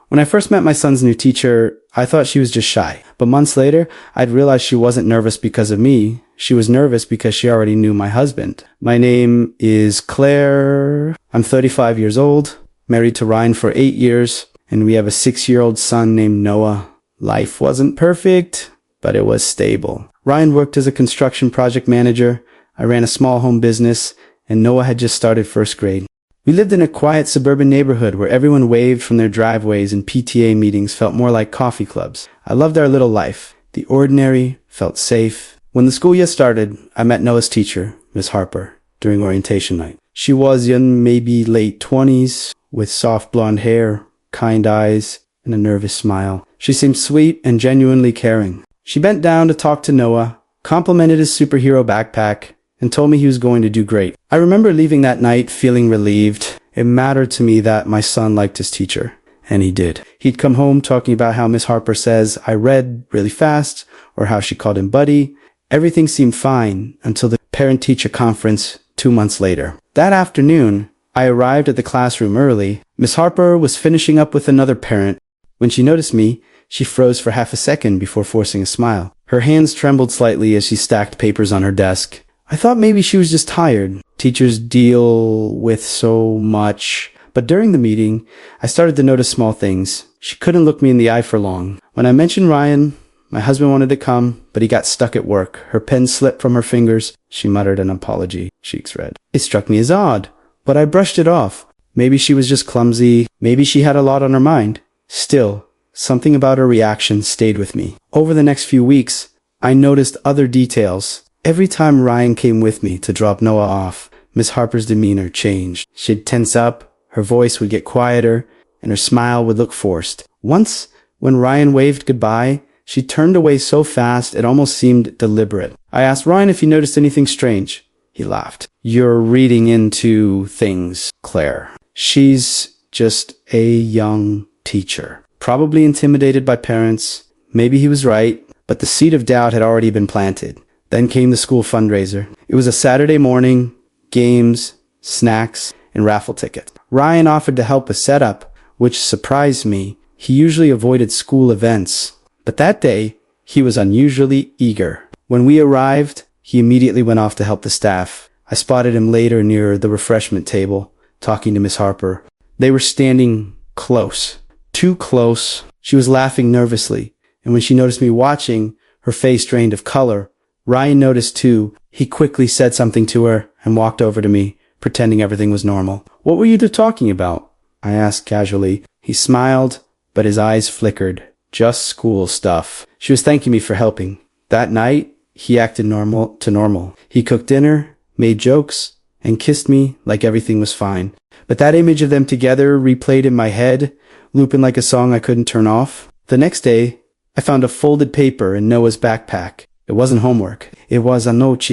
When I first met my son's new teacher, I thought she was just shy. But months later, I'd realized she wasn't nervous because of me. She was nervous because she already knew my husband. My name is Claire. I'm 35 years old, married to Ryan for 8 years, and we have a 6-year-old son named Noah. Life wasn't perfect, but it was stable. Ryan worked as a construction project manager. I ran a small home business, and Noah had just started first grade. We lived in a quiet suburban neighborhood where everyone waved from their driveways and PTA meetings felt more like coffee clubs. I loved our little life. The ordinary felt safe. When the school year started, I met Noah's teacher, Miss Harper, during orientation night. She was in maybe late 20s, with soft blonde hair, kind eyes, and a nervous smile. She seemed sweet and genuinely caring. She bent down to talk to Noah, complimented his superhero backpack, and told me he was going to do great. I remember leaving that night feeling relieved. It mattered to me that my son liked his teacher, and he did. He'd come home talking about how Miss Harper says I read really fast, or how she called him buddy. Everything seemed fine until the parent-teacher conference 2 months later. That afternoon, I arrived at the classroom early. Miss Harper was finishing up with another parent. When she noticed me, she froze for half a second before forcing a smile. Her hands trembled slightly as she stacked papers on her desk. I thought maybe she was just tired. Teachers deal with so much. But during the meeting, I started to notice small things. She couldn't look me in the eye for long. When I mentioned Ryan, my husband wanted to come, but he got stuck at work. Her pen slipped from her fingers. She muttered an apology, cheeks red. It struck me as odd, but I brushed it off. Maybe she was just clumsy. Maybe she had a lot on her mind. Still, something about her reaction stayed with me. Over the next few weeks, I noticed other details. Every time Ryan came with me to drop Noah off, Miss Harper's demeanor changed. She'd tense up, her voice would get quieter, and her smile would look forced. Once, when Ryan waved goodbye, she turned away so fast it almost seemed deliberate. I asked Ryan if he noticed anything strange. He laughed. You're reading into things, Claire. She's just a young teacher. Probably intimidated by parents. Maybe he was right, but the seed of doubt had already been planted. Then came the school fundraiser. It was a Saturday morning, games, snacks, and raffle tickets. Ryan offered to help us set up, which surprised me. He usually avoided school events, but that day, he was unusually eager. When we arrived, he immediately went off to help the staff. I spotted him later near the refreshment table, talking to Miss Harper. They were standing close. Too close. She was laughing nervously, and when she noticed me watching, her face drained of color. Ryan noticed too. He quickly said something to her and walked over to me, pretending everything was normal. What were you two talking about? I asked casually. He smiled, but his eyes flickered. Just school stuff. She was thanking me for helping. That night, he acted normal. He cooked dinner, made jokes, and kissed me like everything was fine. But that image of them together replayed in my head, looping like a song I couldn't turn off. The next day, I found a folded paper in Noah's backpack. It wasn't homework. It was a note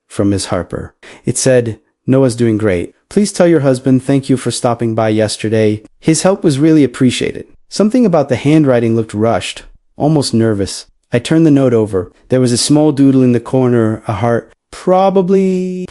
from Miss Harper. It said, Noah's doing great. Please tell your husband thank you for stopping by yesterday. His help was really appreciated. Something about the handwriting looked rushed, almost nervous. I turned the note over. There was a small doodle in the corner, a heart. Probably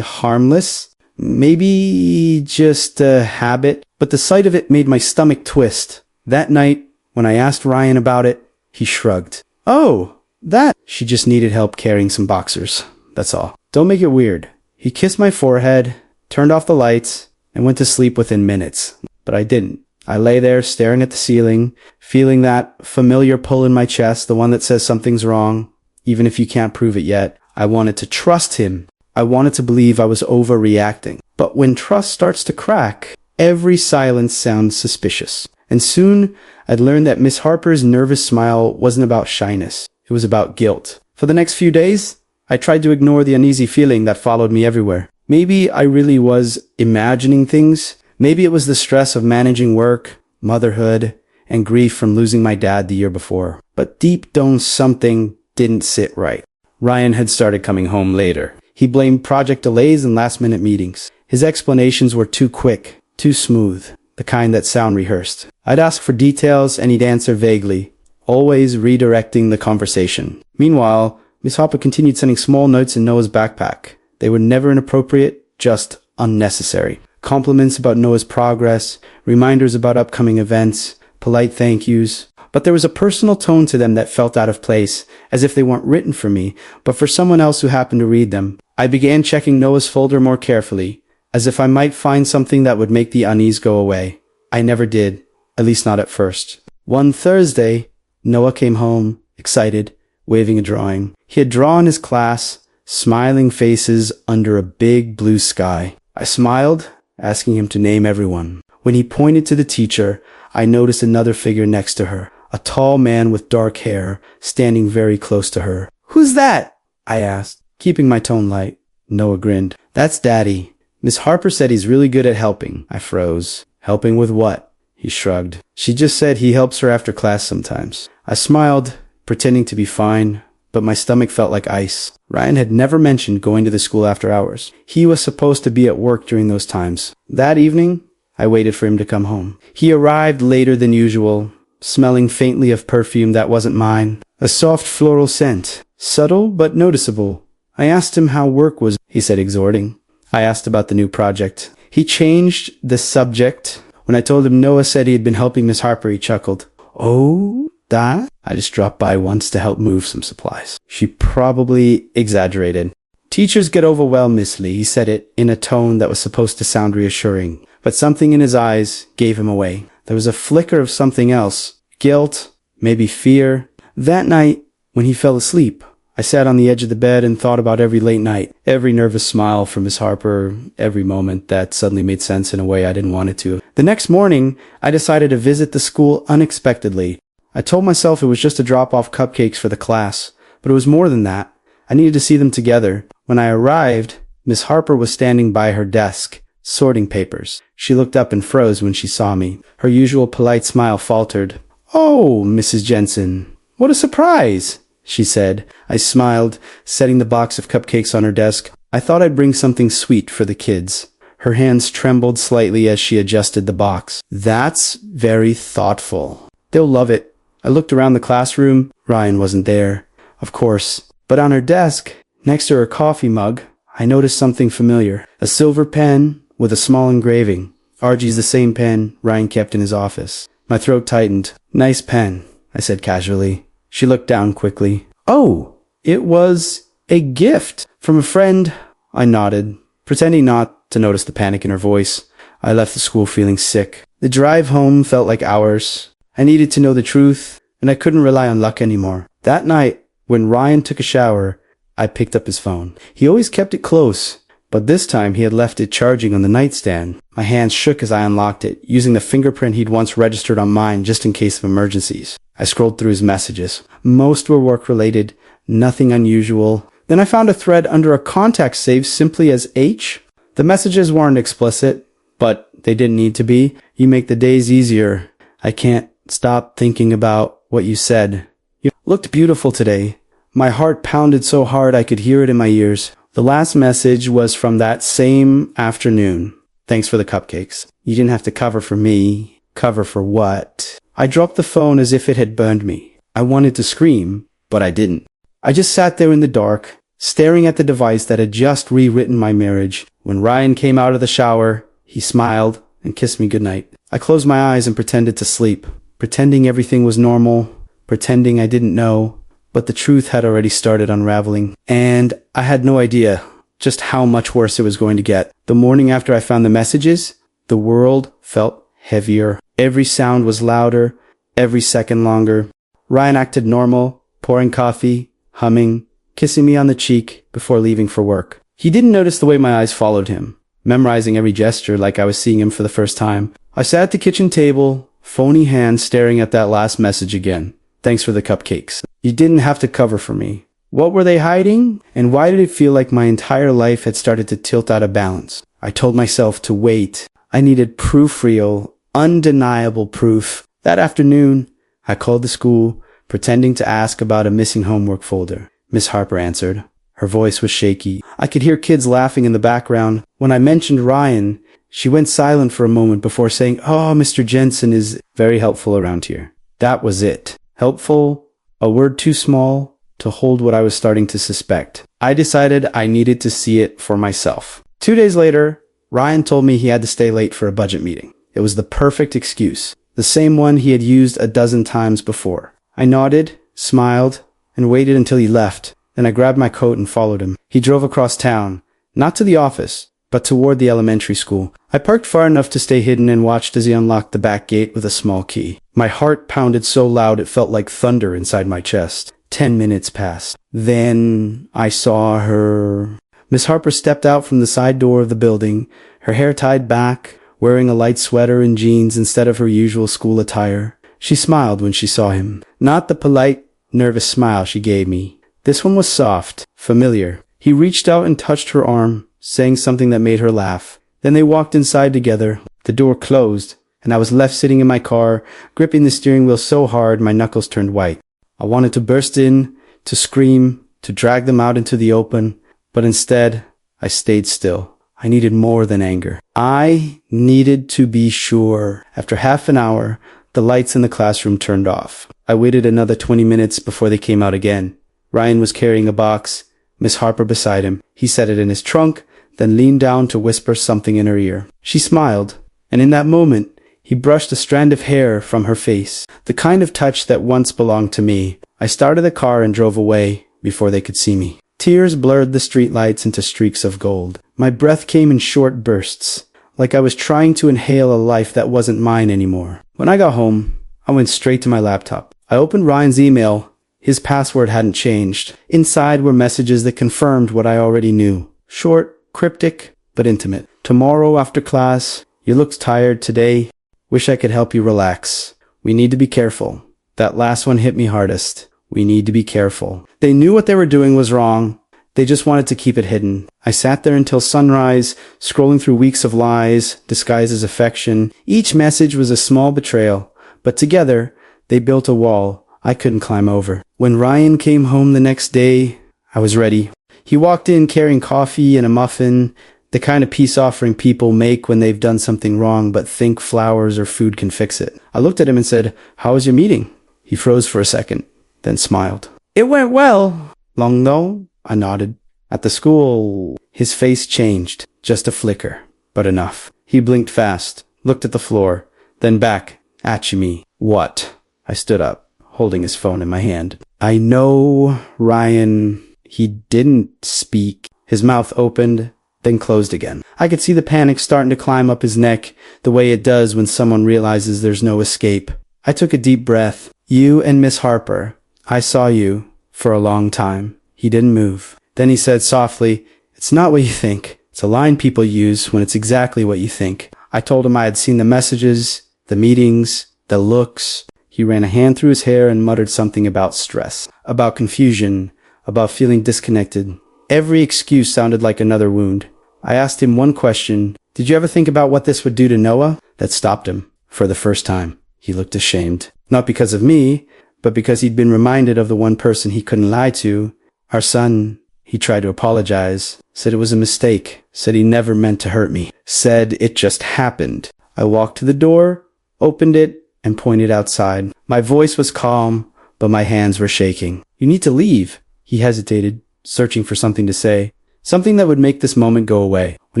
harmless. Maybe just a habit. But the sight of it made my stomach twist. That night, when I asked Ryan about it, he shrugged. Oh, that. She just needed help carrying some boxers. That's all. Don't make it weird. He kissed my forehead, turned off the lights, and went to sleep within minutes. But I didn't. I lay there staring at the ceiling, feeling that familiar pull in my chest, the one that says something's wrong, even if you can't prove it yet. I wanted to trust him. I wanted to believe I was overreacting. But when trust starts to crack, every silence sounds suspicious. And soon, I'd learned that Miss Harper's nervous smile wasn't about shyness. It was about guilt. For the next few days, I tried to ignore the uneasy feeling that followed me everywhere. Maybe I really was imagining things. Maybe it was the stress of managing work, motherhood, and grief from losing my dad the year before. But deep down something didn't sit right. Ryan had started coming home later. He blamed project delays and last-minute meetings. His explanations were too quick, too smooth, the kind that sound rehearsed. I'd ask for details and he'd answer vaguely, always redirecting the conversation. Meanwhile, Miss Harper continued sending small notes in Noah's backpack. They were never inappropriate, just unnecessary. Compliments about Noah's progress, reminders about upcoming events, polite thank yous. But there was a personal tone to them that felt out of place, as if they weren't written for me, but for someone else who happened to read them. I began checking Noah's folder more carefully, as if I might find something that would make the unease go away. I never did, at least not at first. One Thursday, Noah came home, excited, waving a drawing. He had drawn his class, smiling faces under a big blue sky. I smiled, asking him to name everyone. When he pointed to the teacher, I noticed another figure next to her, a tall man with dark hair, standing very close to her. "Who's that?" I asked, keeping my tone light. Noah grinned. "That's Daddy. Miss Harper said he's really good at helping." I froze. "Helping with what?" He shrugged. "She just said he helps her after class sometimes." I smiled, pretending to be fine, but my stomach felt like ice. Ryan had never mentioned going to the school after hours. He was supposed to be at work during those times. That evening, I waited for him to come home. He arrived later than usual, smelling faintly of perfume that wasn't mine. A soft floral scent, subtle but noticeable. I asked him how work was, he said, exhorting. I asked about the new project. He changed the subject. When I told him Noah said he had been helping Miss Harper, he chuckled. "Oh, that? I just dropped by once to help move some supplies." She probably exaggerated. "Teachers get overwhelmed, Miss Lee," he said it in a tone that was supposed to sound reassuring. But something in his eyes gave him away. There was a flicker of something else. Guilt, maybe fear. That night, when he fell asleep, I sat on the edge of the bed and thought about every late night, every nervous smile from Miss Harper, every moment that suddenly made sense in a way I didn't want it to. The next morning, I decided to visit the school unexpectedly. I told myself it was just to drop off cupcakes for the class, but it was more than that. I needed to see them together. When I arrived, Miss Harper was standing by her desk, sorting papers. She looked up and froze when she saw me. Her usual polite smile faltered. "Oh, Mrs. Jensen, what a surprise," she said. I smiled, setting the box of cupcakes on her desk. I thought I'd bring something sweet for the kids. Her hands trembled slightly as she adjusted the box. "That's very thoughtful. They'll love it." I looked around the classroom. Ryan wasn't there, of course. But on her desk, next to her coffee mug, I noticed something familiar. A silver pen with a small engraving. Argie's the same pen Ryan kept in his office. My throat tightened. "Nice pen," I said casually. She looked down quickly. "Oh, it was a gift from a friend." I nodded, pretending not to notice the panic in her voice. I left the school feeling sick. The drive home felt like hours. I needed to know the truth, and I couldn't rely on luck anymore. That night, when Ryan took a shower, I picked up his phone. He always kept it close, but this time he had left it charging on the nightstand. My hands shook as I unlocked it, using the fingerprint he'd once registered on mine just in case of emergencies. I scrolled through his messages. Most were work-related, nothing unusual. Then I found a thread under a contact saved simply as H. The messages weren't explicit, but they didn't need to be. "You make the days easier. I can't stop thinking about what you said. You looked beautiful today." My heart pounded so hard I could hear it in my ears. The last message was from that same afternoon. "Thanks for the cupcakes. You didn't have to cover for me." Cover for what? I dropped the phone as if it had burned me. I wanted to scream, but I didn't. I just sat there in the dark, staring at the device that had just rewritten my marriage. When Ryan came out of the shower, he smiled and kissed me goodnight. I closed my eyes and pretended to sleep, pretending everything was normal, pretending I didn't know. But the truth had already started unraveling, and I had no idea just how much worse it was going to get. The morning after I found the messages, the world felt heavier. Every sound was louder, every second longer. Ryan acted normal, pouring coffee, humming, kissing me on the cheek before leaving for work. He didn't notice the way my eyes followed him, memorizing every gesture like I was seeing him for the first time. I sat at the kitchen table, phony hands staring at that last message again. "Thanks for the cupcakes. You didn't have to cover for me." What were they hiding? And why did it feel like my entire life had started to tilt out of balance? I told myself to wait. I needed proof, real, undeniable proof. That afternoon, I called the school, pretending to ask about a missing homework folder. Miss Harper answered. Her voice was shaky. I could hear kids laughing in the background. When I mentioned Ryan, she went silent for a moment before saying, "Oh, Mr. Jensen is very helpful around here." That was it. Helpful, a word too small to hold what I was starting to suspect. I decided I needed to see it for myself. 2 days later, Ryan told me he had to stay late for a budget meeting. It was the perfect excuse, the same one he had used a dozen times before. I nodded, smiled, and waited until he left. Then I grabbed my coat and followed him. He drove across town, not to the office, but toward the elementary school. I parked far enough to stay hidden and watched as he unlocked the back gate with a small key. My heart pounded so loud it felt like thunder inside my chest. 10 minutes passed. Then I saw her. Miss Harper stepped out from the side door of the building, her hair tied back, wearing a light sweater and jeans instead of her usual school attire. She smiled when she saw him. Not the polite, nervous smile she gave me. This one was soft, familiar. He reached out and touched her arm, saying something that made her laugh. Then they walked inside together. The door closed, and I was left sitting in my car, gripping the steering wheel so hard my knuckles turned white. I wanted to burst in, to scream, to drag them out into the open, but instead, I stayed still. I needed more than anger. I needed to be sure. After half an hour, the lights in the classroom turned off. I waited another 20 minutes before they came out again. Ryan was carrying a box, Miss Harper beside him. He set it in his trunk, then leaned down to whisper something in her ear. She smiled, and in that moment, he brushed a strand of hair from her face, the kind of touch that once belonged to me. I started the car and drove away before they could see me. Tears blurred the streetlights into streaks of gold. My breath came in short bursts, like I was trying to inhale a life that wasn't mine anymore. When I got home, I went straight to my laptop. I opened Ryan's email. His password hadn't changed. Inside were messages that confirmed what I already knew. Short, cryptic, but intimate. Tomorrow after class, you look tired today. Wish I could help you relax. We need to be careful. That last one hit me hardest. We need to be careful. They knew what they were doing was wrong. They just wanted to keep it hidden. I sat there until sunrise, scrolling through weeks of lies, disguised as affection. Each message was a small betrayal, but together, they built a wall I couldn't climb over. When Ryan came home the next day, I was ready. He walked in carrying coffee and a muffin, the kind of peace offering people make when they've done something wrong but think flowers or food can fix it. I looked at him and said, "How was your meeting?" He froze for a second, then smiled. "It went well." "Long though?" I nodded. At the school, his face changed, just a flicker, but enough. He blinked fast, looked at the floor, then back at me. "What?" I stood up, holding his phone in my hand. "I know, Ryan." He didn't speak. His mouth opened, then closed again. I could see the panic starting to climb up his neck, the way it does when someone realizes there's no escape. I took a deep breath. "You and Miss Harper. I saw you for a long time." He didn't move. Then he said softly, "It's not what you think. It's a line people use when it's exactly what you think." I told him I had seen the messages, the meetings, the looks. He ran a hand through his hair and muttered something about stress, about confusion, about feeling disconnected. Every excuse sounded like another wound. I asked him one question. "Did you ever think about what this would do to Noah?" That stopped him. For the first time, he looked ashamed. Not because of me, but because he'd been reminded of the one person he couldn't lie to. Our son. He tried to apologize, said it was a mistake, said he never meant to hurt me, said it just happened. I walked to the door, opened it, and pointed outside. My voice was calm, but my hands were shaking. "You need to leave." He hesitated, searching for something to say, something that would make this moment go away. When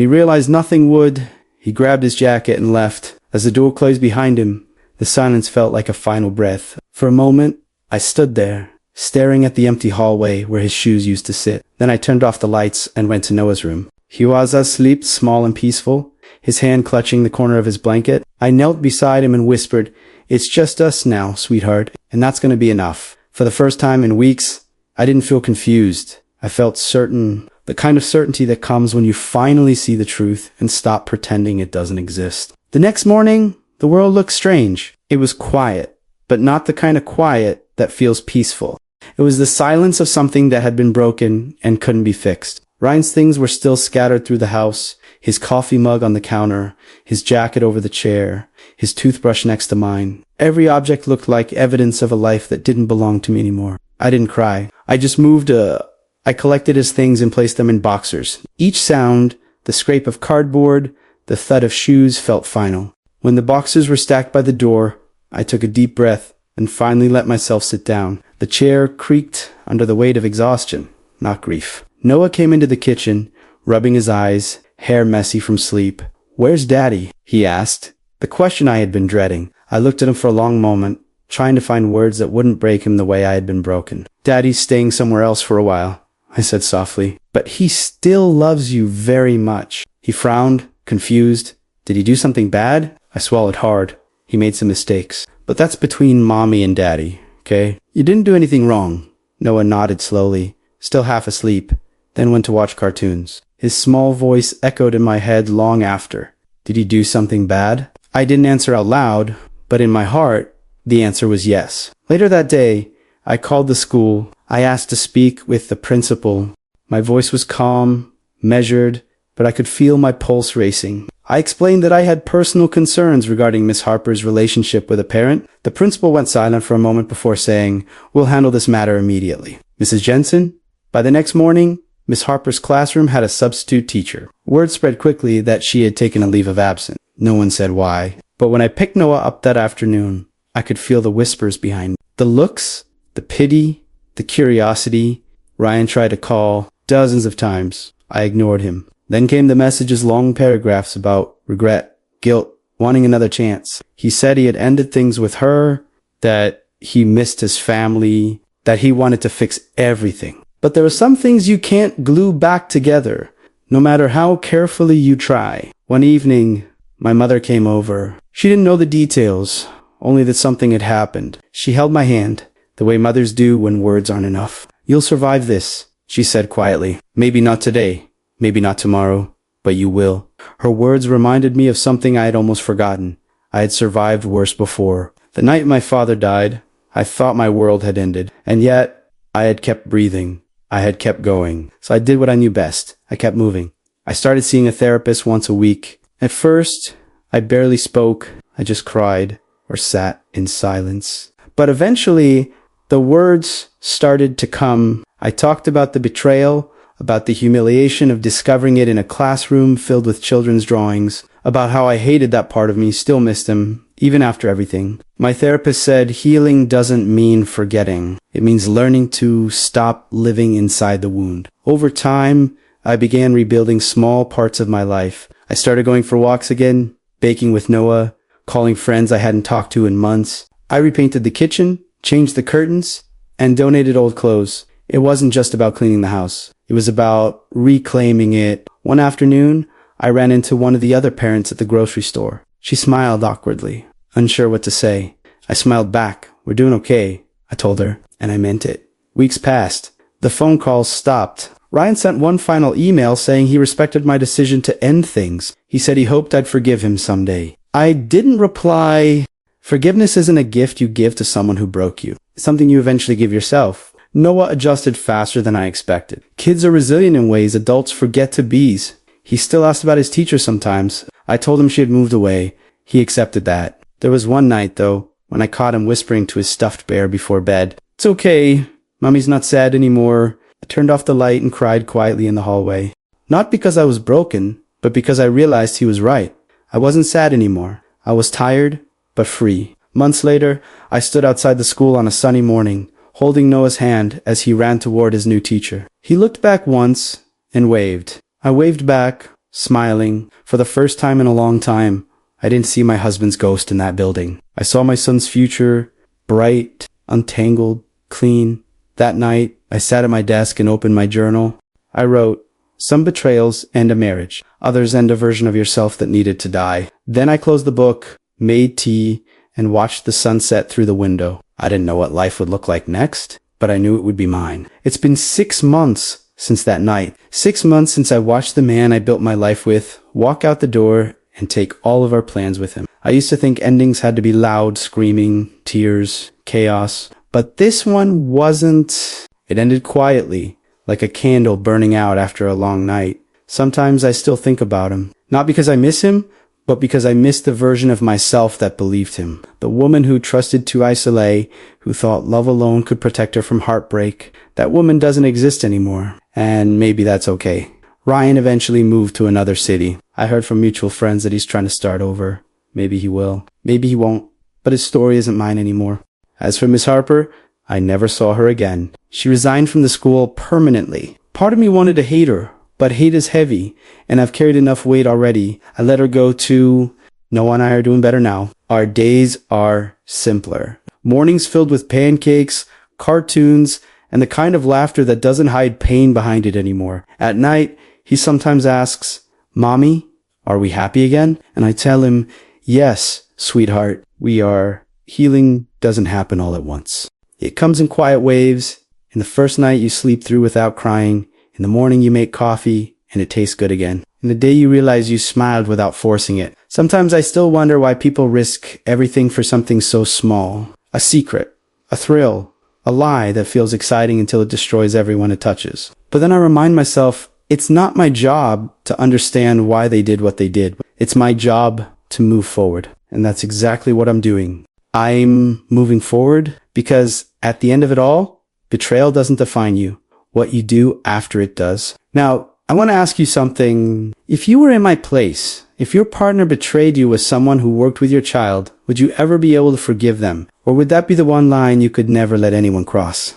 he realized nothing would, he grabbed his jacket and left. As the door closed behind him, the silence felt like a final breath. For a moment, I stood there, staring at the empty hallway where his shoes used to sit. Then I turned off the lights and went to Noah's room. He was asleep, small and peaceful, his hand clutching the corner of his blanket. I knelt beside him and whispered, "It's just us now, sweetheart, and that's going to be enough." For the first time in weeks, I didn't feel confused. I felt certain, the kind of certainty that comes when you finally see the truth and stop pretending it doesn't exist. The next morning, the world looked strange. It was quiet, but not the kind of quiet that feels peaceful. It was the silence of something that had been broken and couldn't be fixed. Ryan's things were still scattered through the house, his coffee mug on the counter, his jacket over the chair, his toothbrush next to mine. Every object looked like evidence of a life that didn't belong to me anymore. I didn't cry. I collected his things and placed them in boxers. Each sound, the scrape of cardboard, the thud of shoes, felt final. When the boxes were stacked by the door, I took a deep breath and finally let myself sit down. The chair creaked under the weight of exhaustion, not grief. Noah came into the kitchen, rubbing his eyes, hair messy from sleep. "Where's Daddy?" he asked. The question I had been dreading. I looked at him for a long moment, trying to find words that wouldn't break him the way I had been broken. "Daddy's staying somewhere else for a while," I said softly. "But he still loves you very much." He frowned, confused. "Did he do something bad?" I swallowed hard. "He made some mistakes. But that's between Mommy and Daddy, okay? You didn't do anything wrong." Noah nodded slowly, still half asleep, then went to watch cartoons. His small voice echoed in my head long after. "Did he do something bad?" I didn't answer out loud, but in my heart, the answer was yes. Later that day, I called the school. I asked to speak with the principal. My voice was calm, measured, but I could feel my pulse racing. I explained that I had personal concerns regarding Miss Harper's relationship with a parent. The principal went silent for a moment before saying, "We'll handle this matter immediately." "Mrs. Jensen?" By the next morning, Miss Harper's classroom had a substitute teacher. Word spread quickly that she had taken a leave of absence. No one said why. But when I picked Noah up that afternoon, I could feel the whispers behind me. The looks, the pity, the curiosity. Ryan tried to call dozens of times. I ignored him. Then came the message's long paragraphs about regret, guilt, wanting another chance. He said he had ended things with her, that he missed his family, that he wanted to fix everything. But there are some things you can't glue back together, no matter how carefully you try. One evening, my mother came over. She didn't know the details, only that something had happened. She held my hand, the way mothers do when words aren't enough. "You'll survive this," she said quietly. "Maybe not today. Maybe not tomorrow, but you will." Her words reminded me of something I had almost forgotten. I had survived worse before. The night my father died, I thought my world had ended, and yet I had kept breathing. I had kept going. So I did what I knew best. I kept moving. I started seeing a therapist once a week. At first, I barely spoke. I just cried or sat in silence. But eventually, the words started to come. I talked about the betrayal, about the humiliation of discovering it in a classroom filled with children's drawings, about how I hated that part of me, still missed him, even after everything. My therapist said healing doesn't mean forgetting. It means learning to stop living inside the wound. Over time, I began rebuilding small parts of my life. I started going for walks again, baking with Noah, calling friends I hadn't talked to in months. I repainted the kitchen, changed the curtains, and donated old clothes. It wasn't just about cleaning the house. It was about reclaiming it. One afternoon, I ran into one of the other parents at the grocery store. She smiled awkwardly, unsure what to say. I smiled back. "We're doing okay," I told her, and I meant it. Weeks passed. The phone calls stopped. Ryan sent one final email saying he respected my decision to end things. He said he hoped I'd forgive him someday. I didn't reply. Forgiveness isn't a gift you give to someone who broke you. It's something you eventually give yourself. Noah adjusted faster than I expected. Kids are resilient in ways adults forget to be. He still asked about his teacher sometimes. I told him she had moved away. He accepted that. There was one night, though, when I caught him whispering to his stuffed bear before bed. "It's okay. Mommy's not sad anymore." I turned off the light and cried quietly in the hallway. Not because I was broken, but because I realized he was right. I wasn't sad anymore. I was tired, but free. Months later, I stood outside the school on a sunny morning, holding Noah's hand as he ran toward his new teacher. He looked back once and waved. I waved back, smiling. For the first time in a long time, I didn't see my husband's ghost in that building. I saw my son's future, bright, untangled, clean. That night, I sat at my desk and opened my journal. I wrote, "Some betrayals end a marriage. Others end a version of yourself that needed to die." Then I closed the book, made tea, and watched the sunset through the window. I didn't know what life would look like next, but I knew it would be mine. It's been 6 months since that night. 6 months since I watched the man I built my life with walk out the door and take all of our plans with him. I used to think endings had to be loud, screaming, tears, chaos. But this one wasn't. It ended quietly, like a candle burning out after a long night. Sometimes I still think about him. Not because I miss him, but because I miss the version of myself that believed him. The woman who trusted to isolate, who thought love alone could protect her from heartbreak. That woman doesn't exist anymore. And maybe that's okay. Ryan eventually moved to another city. I heard from mutual friends that he's trying to start over. Maybe he will. Maybe he won't. But his story isn't mine anymore. As for Miss Harper, I never saw her again. She resigned from the school permanently. Part of me wanted to hate her, But hate is heavy, and I've carried enough weight already. I let her go too. Noah and I are doing better now. Our days are simpler. Mornings filled with pancakes, cartoons, and the kind of laughter that doesn't hide pain behind it anymore. At night, he sometimes asks, "Mommy, are we happy again?" And I tell him, "Yes, sweetheart, we are." Healing doesn't happen all at once. It comes in quiet waves. In the first night, you sleep through without crying. In the morning, you make coffee, and it tastes good again. In the day, you realize you smiled without forcing it. Sometimes I still wonder why people risk everything for something so small. A secret, a thrill, a lie that feels exciting until it destroys everyone it touches. But then I remind myself, it's not my job to understand why they did what they did. It's my job to move forward. And that's exactly what I'm doing. I'm moving forward because at the end of it all, betrayal doesn't define you. What you do after it does. Now, I want to ask you something. If you were in my place, if your partner betrayed you with someone who worked with your child, would you ever be able to forgive them? Or would that be the one line you could never let anyone cross?